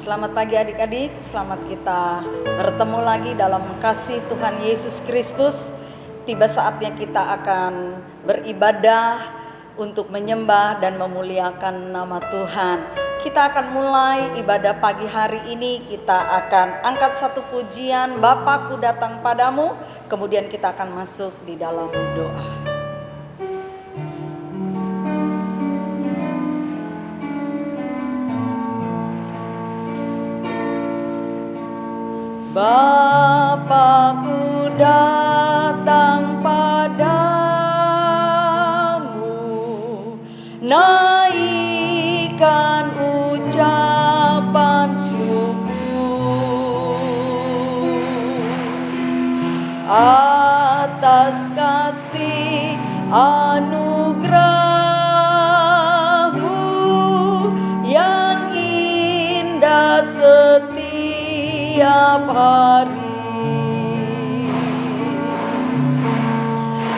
Selamat pagi adik-adik, selamat kita bertemu lagi dalam kasih Tuhan Yesus Kristus. Tiba saatnya kita akan beribadah untuk menyembah dan memuliakan nama Tuhan. Kita akan mulai ibadah pagi hari ini, kita akan angkat satu pujian, Bapakku datang padamu, kemudian kita akan masuk di dalam doa. Bapakku datang padamu, naikkan ucapan syukur atas kasih anugerah-Mu yang indah setiap hari.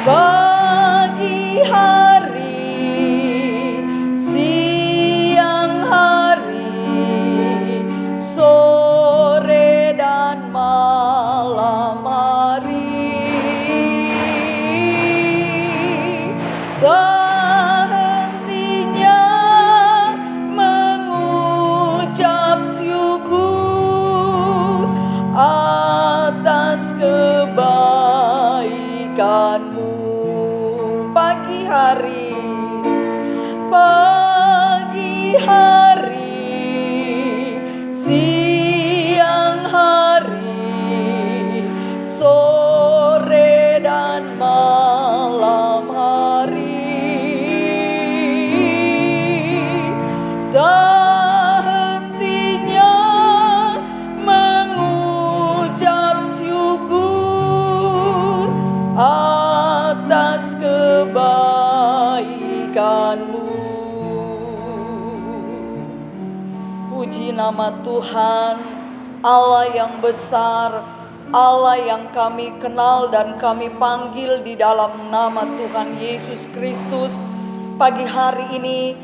Pagi hari, siang hari, sore dan malam hari, tak hentinya mengucap syukur atas kebaikan-Mu. Pagi hari, siang hari, sore dan malam hari, tak hentinya mengucap syukur atas kebaikan-Mu. Puji nama Tuhan, Allah yang besar, Allah yang kami kenal dan kami panggil di dalam nama Tuhan Yesus Kristus. Pagi hari ini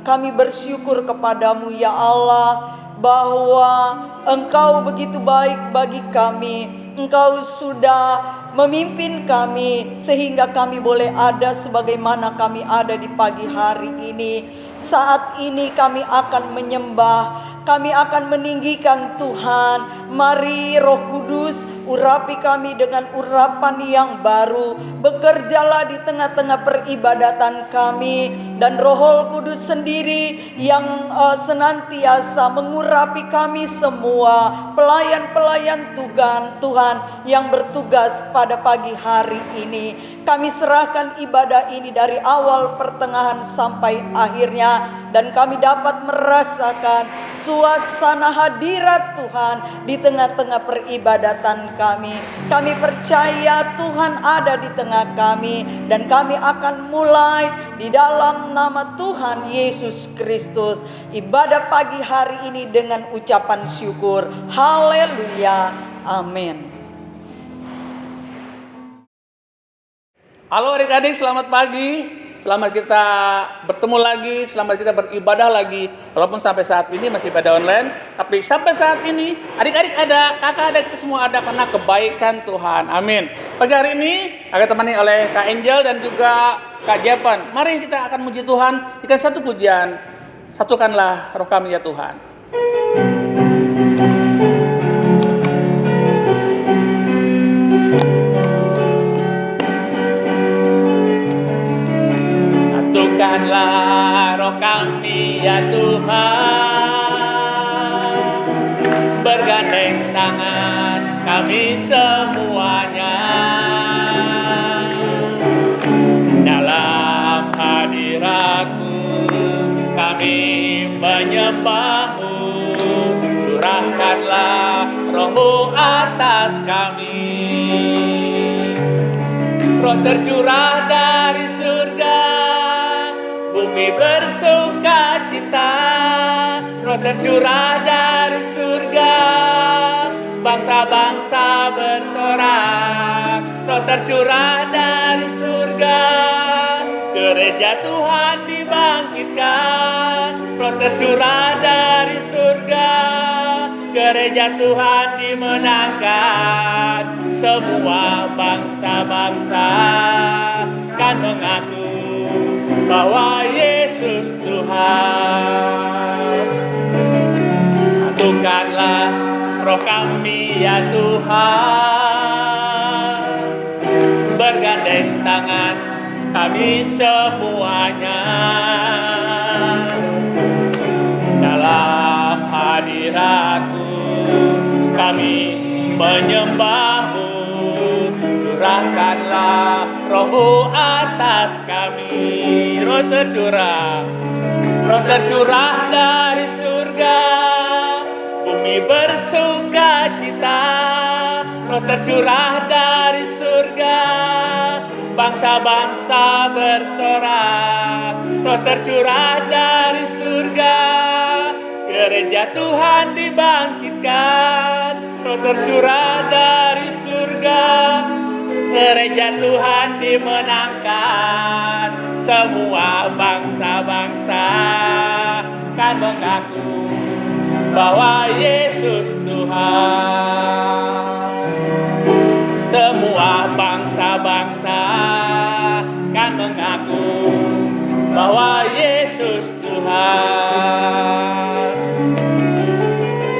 kami bersyukur kepadamu ya Allah, bahwa Engkau begitu baik bagi kami. Engkau sudah memimpin kami sehingga kami boleh ada sebagaimana kami ada di pagi hari ini. Saat ini kami akan menyembah, kami akan meninggikan Tuhan. Mari Roh Kudus urapi kami dengan urapan yang baru. Bekerjalah di tengah-tengah peribadatan kami, dan Roh Kudus sendiri yang senantiasa mengurapi kami semua, pelayan-pelayan Tuhan yang bertugas pada pagi hari ini. Kami serahkan ibadah ini dari awal, pertengahan sampai akhirnya, dan kami dapat merasakan suasana hadirat Tuhan di tengah-tengah peribadatan kami. Kami percaya Tuhan ada di tengah kami, dan kami akan mulai di dalam nama Tuhan Yesus Kristus ibadah pagi hari ini dengan ucapan syukur. Haleluya, amin. Halo adik-adik, selamat pagi. Selamat kita bertemu lagi, selamat kita beribadah lagi. Walaupun sampai saat ini masih pada online, tapi sampai saat ini adik-adik ada, kakak ada, kita semua ada karena kebaikan Tuhan. Amin. Pagi hari ini akan ditemani oleh Kak Angel dan juga Kak Jepan. Mari kita akan muji Tuhan dengan satu pujian. Satukanlah roh kami ya Tuhan. Satukanlah roh kami ya Tuhan, bergandeng tangan kami semuanya dalam hadirat-Mu. Kami menyembah-Mu, curahkanlah roh-Mu atas kami. Roh tercurah dari surga, bumi bersuka cita. Roh tercurah dari surga, bangsa-bangsa bersorak. Roh tercurah dari surga, gereja Tuhan dibangkitkan. Roh tercurah dari surga, Gereja Tuhan dimenangkan, semua bangsa-bangsa kan mengaku bahwa Yesus Tuhan. Satukanlah roh kami ya Tuhan, bergandeng tangan kami semuanya dalam hadirat-Mu kami menyembah-Mu. Curahkanlah Roh-Mu atas kami. Roh tercurah dari surga, bumi bersuka cita. Roh tercurah dari surga, bangsa-bangsa bersorak. Roh tercurah dari surga, gereja Tuhan dibangkitkan. Roh tercurah dari surga, gereja Tuhan dimenangkan. Semua bangsa-bangsa kan mengaku bahwa Yesus Tuhan. Semua bangsa-bangsa kan mengaku bahwa Yesus Tuhan.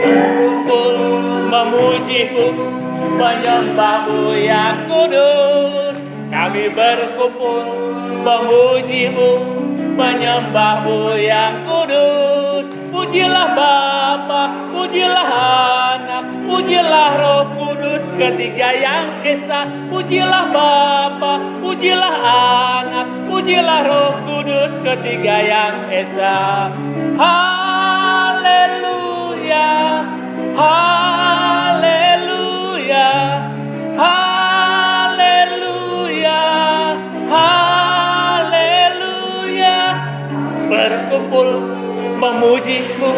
Kumpul memuji-Mu, menyembah-Mu yang kudus. Kami berkumpul memuji-Mu, menyembah-Mu yang kudus. Pujilah Bapa, pujilah Anak, pujilah Roh Kudus, ketiga yang esa. Pujilah Bapa, pujilah Anak, pujilah Roh Kudus, ketiga yang esa. Haleluya, haleluya, haleluya, haleluya. Berkumpul memuji-Mu,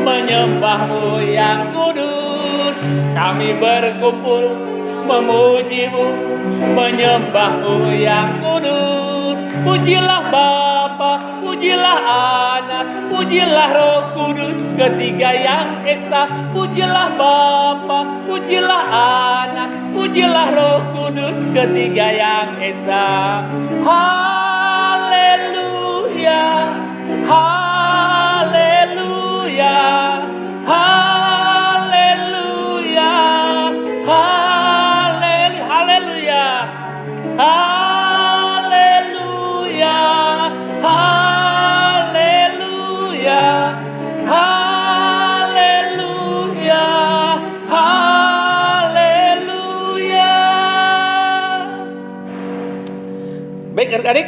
menyembah-Mu yang kudus. Kami berkumpul memuji-Mu, menyembah-Mu yang kudus. Pujilah Bapa, pujilah Anak, pujilah Roh Kudus, ketiga yang esa. Pujilah Bapa, pujilah Anak, pujilah Roh Kudus, ketiga yang esa. Haleluya, haleluya, haleluya, haleluya, haleluya, haleluya, haleluya, haleluya. Baik adik-adik,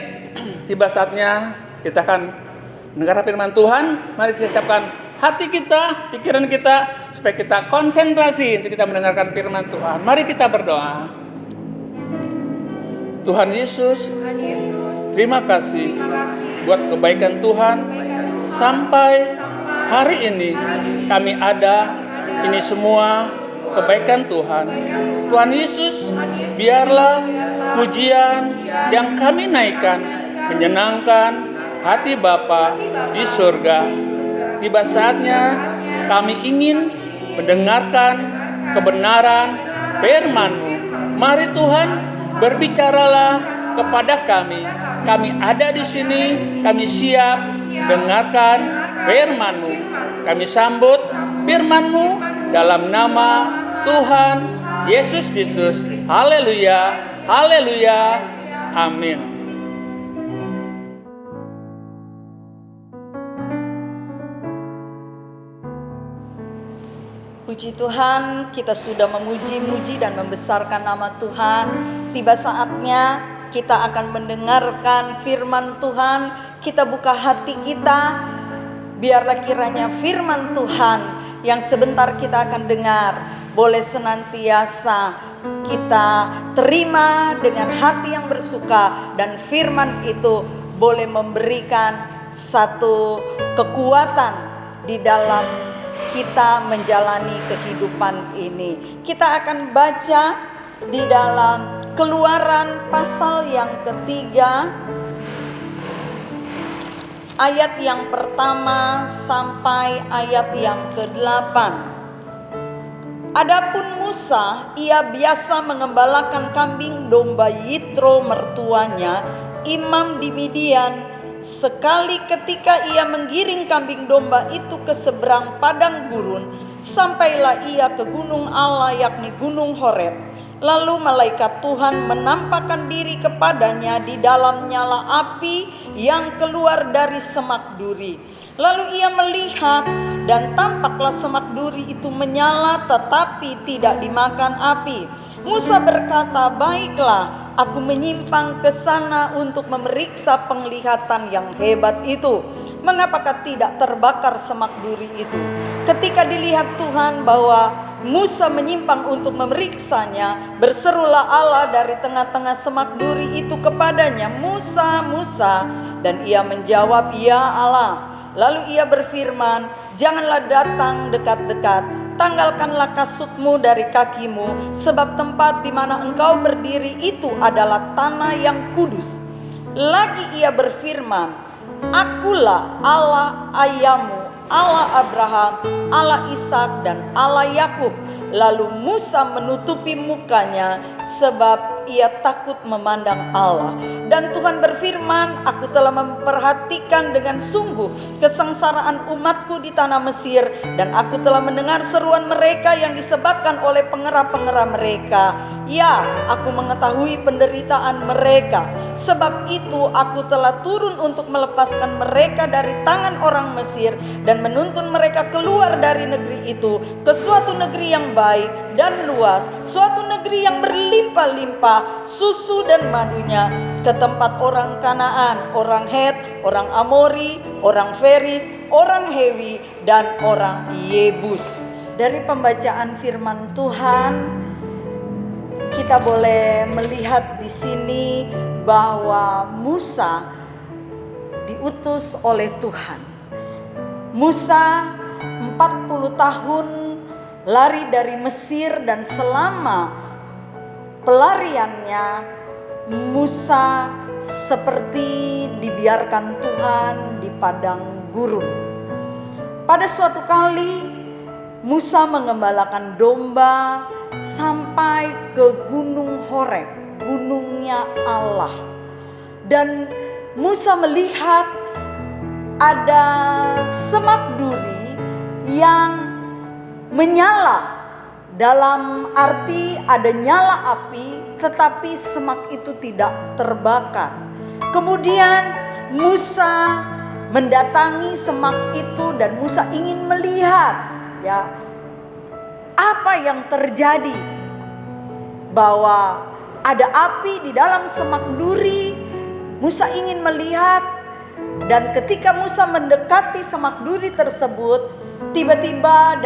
tiba saatnya kita akan mendengar firman Tuhan. Mari kita siapkan hati kita, pikiran kita, supaya kita konsentrasi untuk kita mendengarkan firman Tuhan. Mari kita berdoa. Tuhan Yesus, terima kasih buat kebaikan Tuhan. Sampai hari ini kami ada, ini semua kebaikan Tuhan. Tuhan Yesus, biarlah pujian yang kami naikkan menyenangkan hati Bapa di surga. Tiba saatnya kami ingin mendengarkan kebenaran firman-Mu. Mari Tuhan, berbicaralah kepada kami. Kami ada di sini, kami siap dengarkan firman-Mu. Kami sambut firman-Mu dalam nama Tuhan Yesus Kristus. Haleluya, haleluya, amin. Puji Tuhan, kita sudah memuji-muji dan membesarkan nama Tuhan. Tiba saatnya kita akan mendengarkan firman Tuhan. Kita buka hati kita, biarlah kiranya firman Tuhan yang sebentar kita akan dengar boleh senantiasa kita terima dengan hati yang bersuka, dan firman itu boleh memberikan satu kekuatan di dalam kita menjalani kehidupan ini. Kita akan baca di dalam Keluaran pasal yang ketiga, ayat yang pertama sampai ayat yang ke-8. Adapun Musa, ia biasa mengembalakan kambing domba Yitro mertuanya, imam di Midian. Sekali ketika ia menggiring kambing domba itu ke seberang padang gurun, sampailah ia ke gunung Allah, yakni gunung Horeb. Lalu malaikat Tuhan menampakkan diri kepadanya di dalam nyala api yang keluar dari semak duri. Lalu ia melihat, dan tampaklah semak duri itu menyala tetapi tidak dimakan api. Musa berkata, "Baiklah, aku menyimpang ke sana untuk memeriksa penglihatan yang hebat itu. Mengapakah tidak terbakar semak duri itu?" Ketika dilihat Tuhan bahwa Musa menyimpang untuk memeriksanya, berserulah Allah dari tengah-tengah semak duri itu kepadanya, "Musa, Musa." Dan ia menjawab, "Ya Allah." Lalu ia berfirman, "Janganlah datang dekat-dekat, tanggalkanlah kasutmu dari kakimu, sebab tempat di mana engkau berdiri itu adalah tanah yang kudus." Lagi ia berfirman, "Akulah Allah ayahmu, Allah Abraham, Allah Ishak dan Allah Yakub." Lalu Musa menutupi mukanya sebab ia takut memandang Allah. Dan Tuhan berfirman, "Aku telah memperhatikan dengan sungguh kesengsaraan umatku di tanah Mesir, dan aku telah mendengar seruan mereka yang disebabkan oleh pengerah-pengerah mereka. Ya, aku mengetahui penderitaan mereka. Sebab itu aku telah turun untuk melepaskan mereka dari tangan orang Mesir dan menuntun mereka keluar dari negeri itu ke suatu negeri yang baik dan luas, suatu negeri yang berlimpah-limpah susu dan madunya, ke tempat orang Kanaan, orang Het, orang Amori, orang Feris, orang Hewi, dan orang Yebus." Dari pembacaan firman Tuhan, kita boleh melihat di sini bahwa Musa diutus oleh Tuhan. Musa 40 tahun lari dari Mesir, dan selama pelariannya Musa seperti dibiarkan Tuhan di padang gurun. Pada suatu kali Musa mengembalakan domba sampai ke gunung Horeb, gunungnya Allah. Dan Musa melihat ada semak duri yang menyala, dalam arti ada nyala api, tetapi semak itu tidak terbakar. Kemudian Musa mendatangi semak itu dan Musa ingin melihat, ya, apa yang terjadi, bahwa ada api di dalam semak duri. Musa ingin melihat, dan ketika Musa mendekati semak duri tersebut, tiba-tiba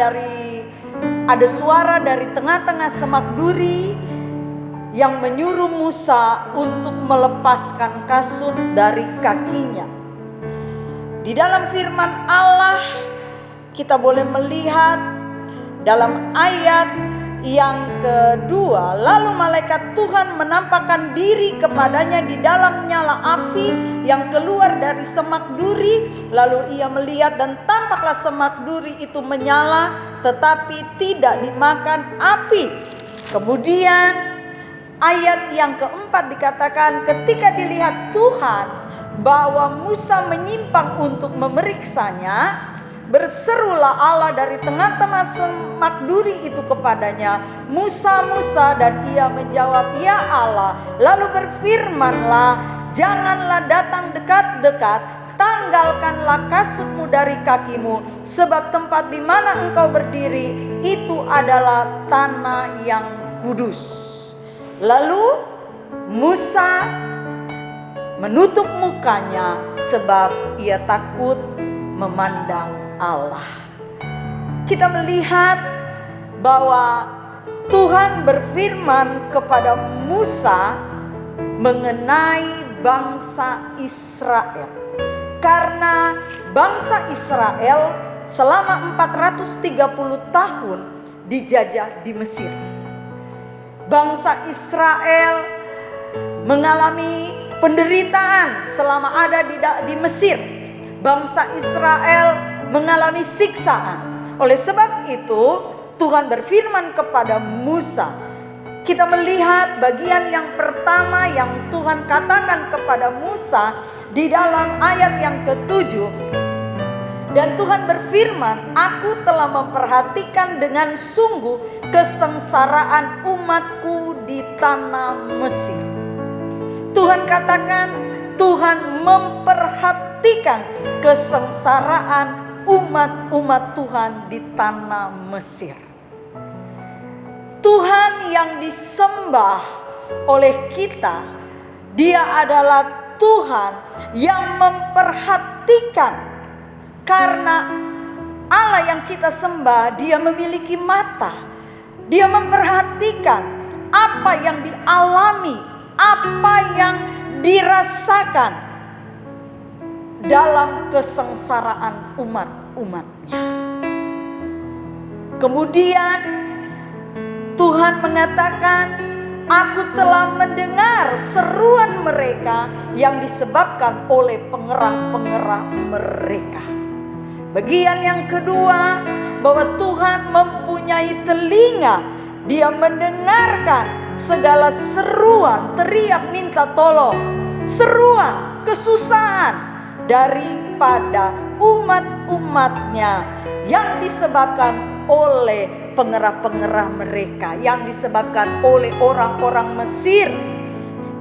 ada suara dari tengah-tengah semak duri yang menyuruh Musa untuk melepaskan kasut dari kakinya. Di dalam firman Allah kita boleh melihat dalam ayat yang kedua, lalu malaikat Tuhan menampakkan diri kepadanya di dalam nyala api yang keluar dari semak duri. Lalu ia melihat, dan tampaklah semak duri itu menyala tetapi tidak dimakan api. Kemudian ayat yang keempat dikatakan, ketika dilihat Tuhan bahwa Musa menyimpang untuk memeriksanya, berserulah Allah dari tengah-tengah semak duri itu kepadanya, "Musa, Musa." Dan ia menjawab, "Ya Allah." Lalu berfirmanlah, "Janganlah datang dekat-dekat, tanggalkanlah kasutmu dari kakimu, sebab tempat di mana engkau berdiri itu adalah tanah yang kudus." Lalu Musa menutup mukanya sebab ia takut memandang Allah. Kita melihat bahwa Tuhan berfirman kepada Musa mengenai bangsa Israel. Karena bangsa Israel selama 430 tahun dijajah di Mesir. Bangsa Israel mengalami penderitaan selama ada di Mesir. Bangsa Israel mengalami siksaan. Oleh sebab itu Tuhan berfirman kepada Musa. Kita melihat bagian yang pertama yang Tuhan katakan kepada Musa di dalam ayat yang ke-7. Dan Tuhan berfirman, aku telah memperhatikan dengan sungguh kesengsaraan umatku di tanah Mesir. Tuhan katakan, Tuhan memperhatikan kesengsaraan umat-umat Tuhan di tanah Mesir. Tuhan yang disembah oleh kita, Dia adalah Tuhan yang memperhatikan. Karena Allah yang kita sembah, Dia memiliki mata. Dia memperhatikan apa yang dialami, apa yang dirasakan dalam kesengsaraan umat-umatnya. Kemudian Tuhan mengatakan, aku telah mendengar seruan mereka yang disebabkan oleh pengerah-pengerah mereka. Bagian yang kedua, bahwa Tuhan mempunyai telinga. Dia mendengarkan segala seruan, teriak minta tolong, seruan, kesusahan daripada umat-umatnya yang disebabkan oleh pengerah-pengerah mereka, yang disebabkan oleh orang-orang Mesir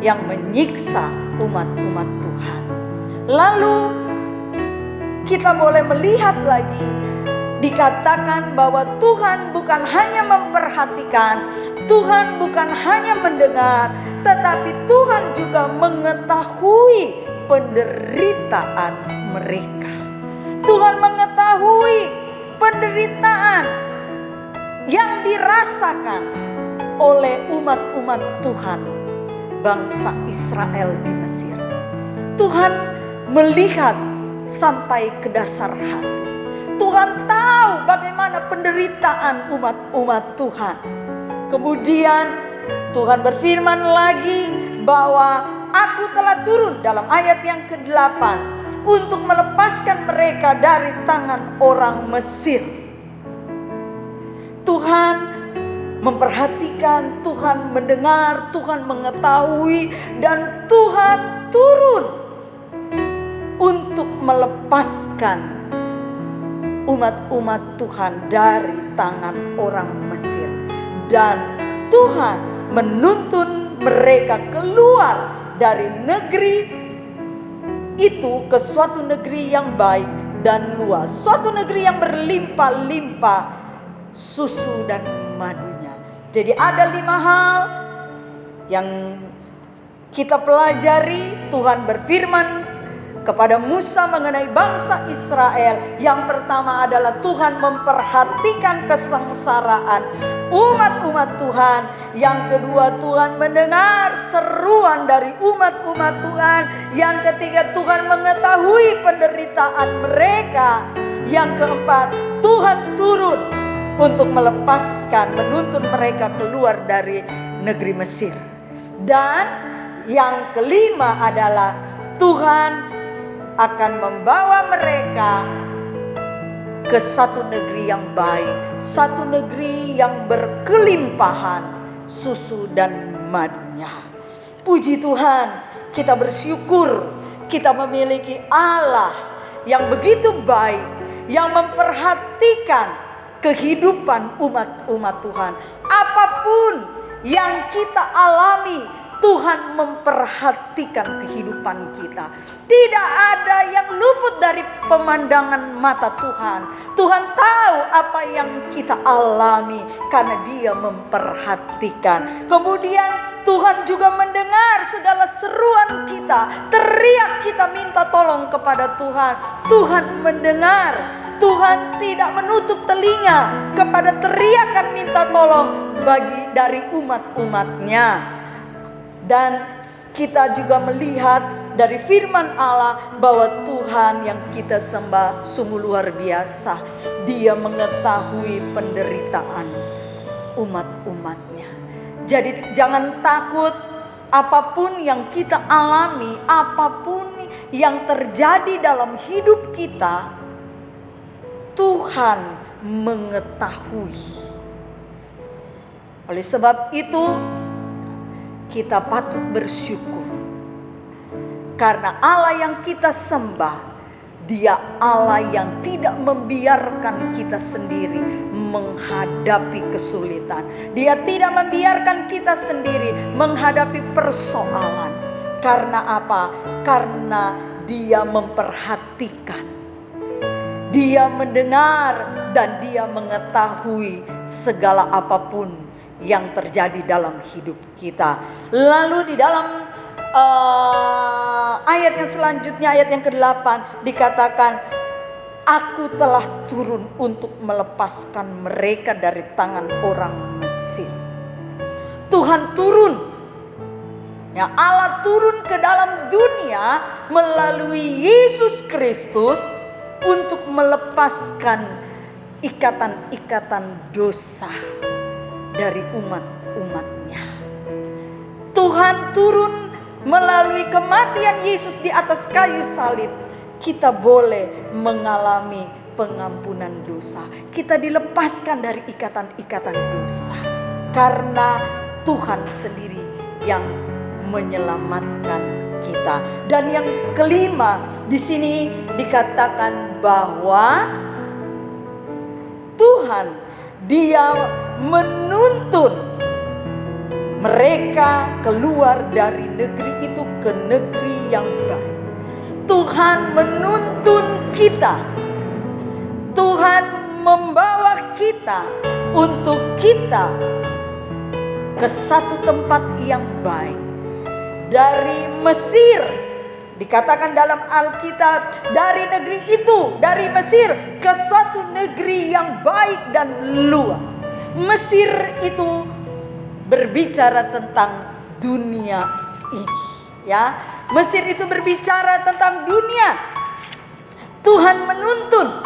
yang menyiksa umat-umat Tuhan. Lalu kita boleh melihat lagi, dikatakan bahwa Tuhan bukan hanya memperhatikan, Tuhan bukan hanya mendengar, tetapi Tuhan juga mengetahui penderitaan mereka. Tuhan mengetahui penderitaan yang dirasakan oleh umat-umat Tuhan, bangsa Israel di Mesir. Tuhan melihat sampai ke dasar hati. Tuhan tahu bagaimana penderitaan umat-umat Tuhan. Kemudian Tuhan berfirman lagi bahwa aku telah turun dalam ayat yang ke-8 untuk melepaskan mereka dari tangan orang Mesir. Tuhan memperhatikan, Tuhan mendengar, Tuhan mengetahui, dan Tuhan turun untuk melepaskan umat-umat Tuhan dari tangan orang Mesir. Dan Tuhan menuntun mereka keluar dari negeri itu ke suatu negeri yang baik dan luas, suatu negeri yang berlimpah-limpah susu dan madunya. Jadi ada 5 hal yang kita pelajari. Tuhan berfirman kepada Musa mengenai bangsa Israel. Yang pertama adalah Tuhan memperhatikan kesengsaraan umat-umat Tuhan. Yang kedua, Tuhan mendengar seruan dari umat-umat Tuhan. Yang ketiga, Tuhan mengetahui penderitaan mereka. Yang keempat, Tuhan turun untuk melepaskan, menuntun mereka keluar dari negeri Mesir. Dan yang kelima adalah Tuhan akan membawa mereka ke satu negeri yang baik, satu negeri yang berkelimpahan susu dan madunya. Puji Tuhan, kita bersyukur kita memiliki Allah yang begitu baik, yang memperhatikan kehidupan umat-umat Tuhan. Apapun yang kita alami, Tuhan memperhatikan kehidupan kita. Tidak ada yang luput dari pemandangan mata Tuhan. Tuhan tahu apa yang kita alami karena Dia memperhatikan. Kemudian Tuhan juga mendengar segala seruan kita, teriak kita minta tolong kepada Tuhan. Tuhan mendengar. Tuhan tidak menutup telinga kepada teriakan minta tolong dari umat-umatnya. Dan kita juga melihat dari firman Allah bahwa Tuhan yang kita sembah sungguh luar biasa. Dia mengetahui penderitaan umat-umatnya. Jadi jangan takut apapun yang kita alami, apapun yang terjadi dalam hidup kita, Tuhan mengetahui. Oleh sebab itu, kita patut bersyukur. Karena Allah yang kita sembah, Dia Allah yang tidak membiarkan kita sendiri menghadapi kesulitan. Dia tidak membiarkan kita sendiri menghadapi persoalan. Karena apa? Karena Dia memperhatikan. Dia mendengar dan Dia mengetahui segala apapun yang terjadi dalam hidup kita. Lalu di dalam ayat yang selanjutnya, ayat yang ke-8 dikatakan, Aku telah turun untuk melepaskan mereka dari tangan orang Mesir. Tuhan turun, ya, Allah turun ke dalam dunia melalui Yesus Kristus untuk melepaskan ikatan-ikatan dosa dari umat-umatnya. Tuhan turun melalui kematian Yesus di atas kayu salib. Kita boleh mengalami pengampunan dosa. Kita dilepaskan dari ikatan-ikatan dosa. Karena Tuhan sendiri yang menyelamatkan kita. Dan yang kelima, di sini dikatakan bahwa Tuhan, Dia menuntun mereka keluar dari negeri itu ke negeri yang baik. Tuhan menuntun kita. Tuhan membawa kita untuk kita ke satu tempat yang baik. Dari Mesir, dikatakan dalam Alkitab, dari negeri itu, dari Mesir ke suatu negeri yang baik dan luas. Mesir itu berbicara tentang dunia ini, ya. Mesir itu berbicara tentang dunia. Tuhan menuntun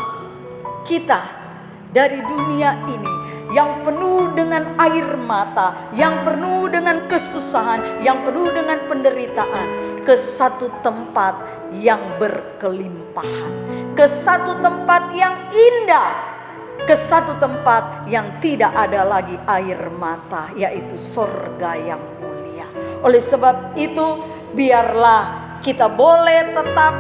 kita dari dunia ini yang penuh dengan air mata, yang penuh dengan kesusahan, yang penuh dengan penderitaan, ke satu tempat yang berkelimpahan, ke satu tempat yang indah, ke satu tempat yang tidak ada lagi air mata, yaitu surga yang mulia. Oleh sebab itu, biarlah kita boleh tetap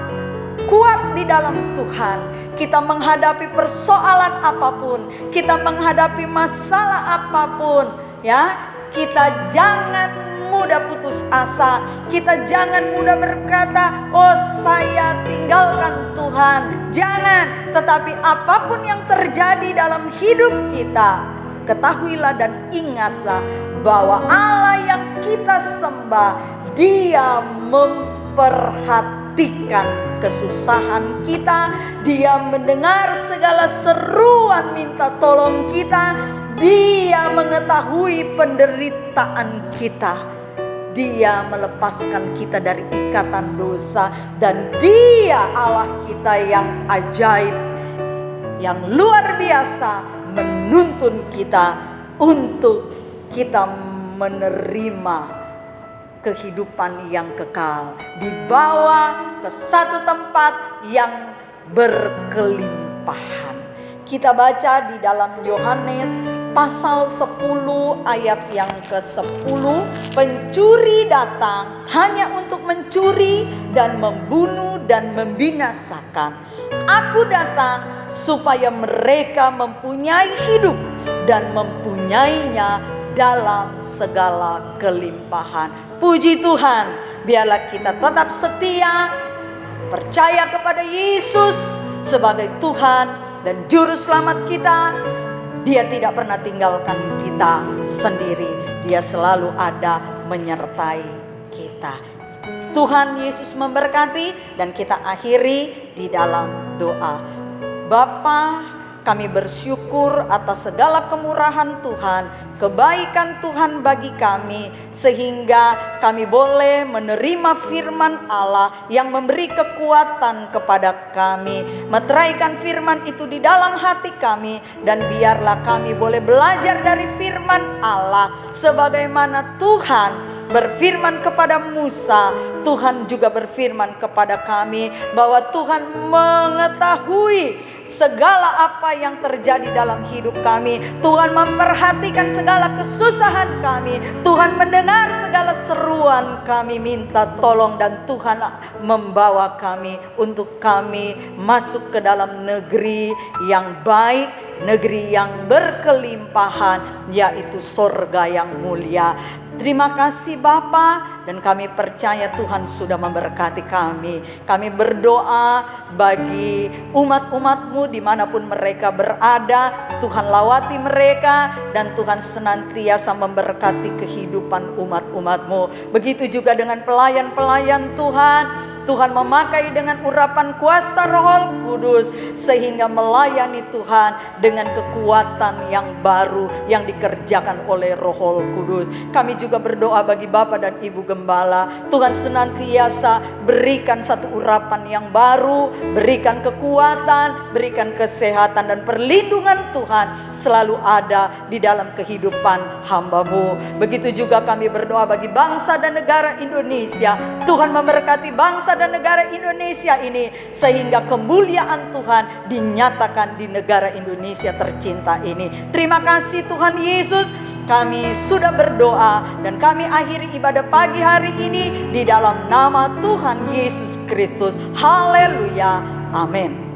kuat di dalam Tuhan. Kita menghadapi persoalan apapun, kita menghadapi masalah apapun, ya, kita jangan mudah putus asa. Kita jangan mudah berkata, oh saya tinggalkan Tuhan. Jangan. Tetapi apapun yang terjadi dalam hidup kita, ketahuilah dan ingatlah bahwa Allah yang kita sembah, Dia memperhatikan kesusahan kita. Dia mendengar segala seruan minta tolong kita. Dia mengetahui penderitaan kita. Dia melepaskan kita dari ikatan dosa. Dan Dia Allah kita yang ajaib, yang luar biasa, menuntun kita untuk kita menerima kehidupan yang kekal, dibawa ke satu tempat yang berkelimpahan. Kita baca di dalam Yohanes pasal 10 ayat yang ke-10, pencuri datang hanya untuk mencuri dan membunuh dan membinasakan. Aku datang supaya mereka mempunyai hidup dan mempunyainya dalam segala kelimpahan. Puji Tuhan, biarlah kita tetap setia, percaya kepada Yesus sebagai Tuhan dan Juru Selamat kita. Dia tidak pernah tinggalkan kita sendiri. Dia selalu ada menyertai kita. Tuhan Yesus memberkati, dan kita akhiri di dalam doa. Bapa, kami bersyukur atas segala kemurahan Tuhan, kebaikan Tuhan bagi kami, sehingga kami boleh menerima firman Allah yang memberi kekuatan kepada kami. Meteraikan firman itu di dalam hati kami, dan biarlah kami boleh belajar dari firman Allah. Sebagaimana Tuhan berfirman kepada Musa, Tuhan juga berfirman kepada kami bahwa Tuhan mengetahui segala apa yang terjadi dalam hidup kami. Tuhan memperhatikan segala kesusahan kami. Tuhan mendengar segala seruan kami minta tolong, dan Tuhan membawa kami untuk kami masuk ke dalam negeri yang baik, negeri yang berkelimpahan, yaitu sorga yang mulia. Terima kasih Bapa, dan kami percaya Tuhan sudah memberkati kami. Kami berdoa bagi umat-umat-Mu dimanapun mereka berada. Tuhan lawati mereka, dan Tuhan senantiasa memberkati kehidupan umat-umat-Mu. Begitu juga dengan pelayan-pelayan Tuhan. Tuhan memakai dengan urapan kuasa Roh Kudus, sehingga melayani Tuhan dengan kekuatan yang baru yang dikerjakan oleh Roh Kudus. Kami juga berdoa bagi Bapak dan Ibu Gembala. Tuhan senantiasa berikan satu urapan yang baru, berikan kekuatan, berikan kesehatan, dan perlindungan Tuhan selalu ada di dalam kehidupan hamba-Mu. Begitu juga kami berdoa bagi bangsa dan negara Indonesia. Tuhan memberkati bangsa dan negara Indonesia ini, sehingga kemuliaan Tuhan dinyatakan di negara Indonesia tercinta ini. Terima kasih Tuhan Yesus. Kami sudah berdoa, dan kami akhiri ibadah pagi hari ini di dalam nama Tuhan Yesus Kristus. Haleluya. Amin.